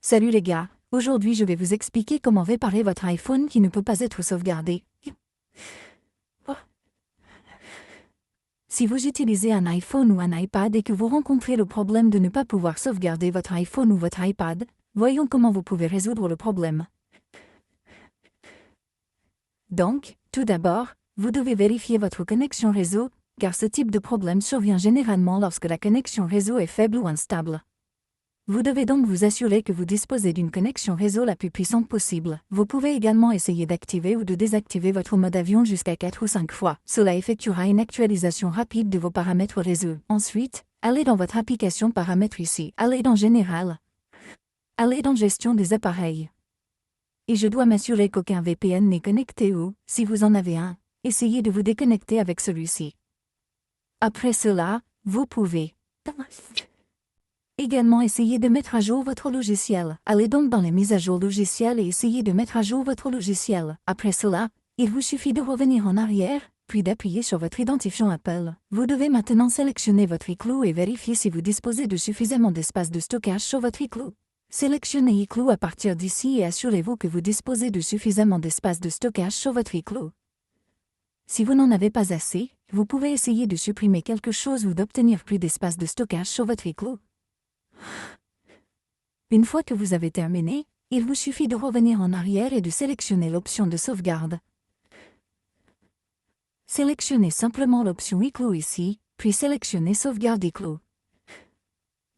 Salut les gars, aujourd'hui je vais vous expliquer comment réparer votre iPhone qui ne peut pas être sauvegardé. Si vous utilisez un iPhone ou un iPad et que vous rencontrez le problème de ne pas pouvoir sauvegarder votre iPhone ou votre iPad, voyons comment vous pouvez résoudre le problème. Donc, tout d'abord, vous devez vérifier votre connexion réseau, car ce type de problème survient généralement lorsque la connexion réseau est faible ou instable. Vous devez donc vous assurer que vous disposez d'une connexion réseau la plus puissante possible. Vous pouvez également essayer d'activer ou de désactiver votre mode avion jusqu'à 4 ou 5 fois. Cela effectuera une actualisation rapide de vos paramètres réseau. Ensuite, allez dans votre application paramètres ici. Allez dans Général. Allez dans Gestion des appareils. Et je dois m'assurer qu'aucun VPN n'est connecté ou, si vous en avez un, essayez de vous déconnecter avec celui-ci. Après cela, vous pouvez également essayez de mettre à jour votre logiciel. Allez donc dans les mises à jour logicielles et essayez de mettre à jour votre logiciel. Après cela, il vous suffit de revenir en arrière, puis d'appuyer sur votre identifiant Apple. Vous devez maintenant sélectionner votre iCloud et vérifier si vous disposez de suffisamment d'espace de stockage sur votre iCloud. Sélectionnez iCloud à partir d'ici et assurez-vous que vous disposez de suffisamment d'espace de stockage sur votre iCloud. Si vous n'en avez pas assez, vous pouvez essayer de supprimer quelque chose ou d'obtenir plus d'espace de stockage sur votre iCloud. Une fois que vous avez terminé, il vous suffit de revenir en arrière et de sélectionner l'option de sauvegarde. Sélectionnez simplement l'option iCloud ici, puis sélectionnez Sauvegarde iCloud.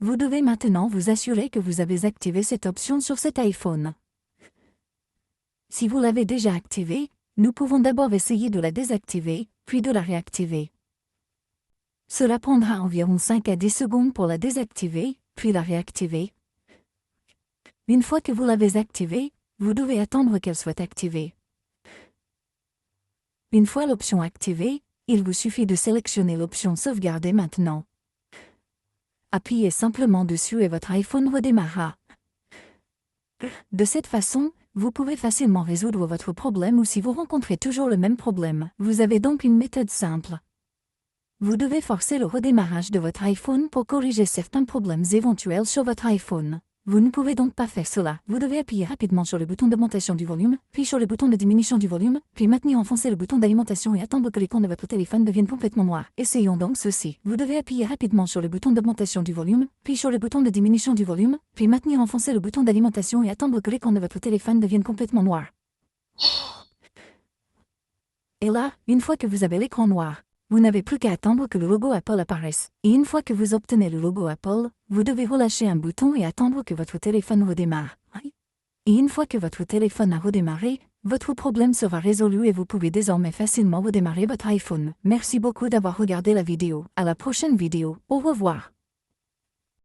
Vous devez maintenant vous assurer que vous avez activé cette option sur cet iPhone. Si vous l'avez déjà activée, nous pouvons d'abord essayer de la désactiver, puis de la réactiver. Cela prendra environ 5 à 10 secondes pour la désactiver, puis la réactiver. Une fois que vous l'avez activée, vous devez attendre qu'elle soit activée. Une fois l'option activée, il vous suffit de sélectionner l'option Sauvegarder maintenant. Appuyez simplement dessus et votre iPhone redémarrera. De cette façon, vous pouvez facilement résoudre votre problème ou si vous rencontrez toujours le même problème. Vous avez donc une méthode simple. Vous devez forcer le redémarrage de votre iPhone pour corriger certains problèmes éventuels sur votre iPhone. Vous ne pouvez donc pas faire cela. Vous devez appuyer rapidement sur le bouton d'augmentation du volume, puis sur le bouton de diminution du volume, puis maintenir enfoncé le bouton d'alimentation et attendre que l'écran de votre téléphone devienne complètement noir. Essayons donc ceci. Vous devez appuyer rapidement sur le bouton d'augmentation du volume, puis sur le bouton de diminution du volume, puis maintenir enfoncé le bouton d'alimentation et attendre que l'écran de votre téléphone devienne complètement noir. Et là, une fois que vous avez l'écran noir, vous n'avez plus qu'à attendre que le logo Apple apparaisse. Et une fois que vous obtenez le logo Apple, vous devez relâcher un bouton et attendre que votre téléphone redémarre. Et une fois que votre téléphone a redémarré, votre problème sera résolu et vous pouvez désormais facilement redémarrer votre iPhone. Merci beaucoup d'avoir regardé la vidéo. À la prochaine vidéo. Au revoir.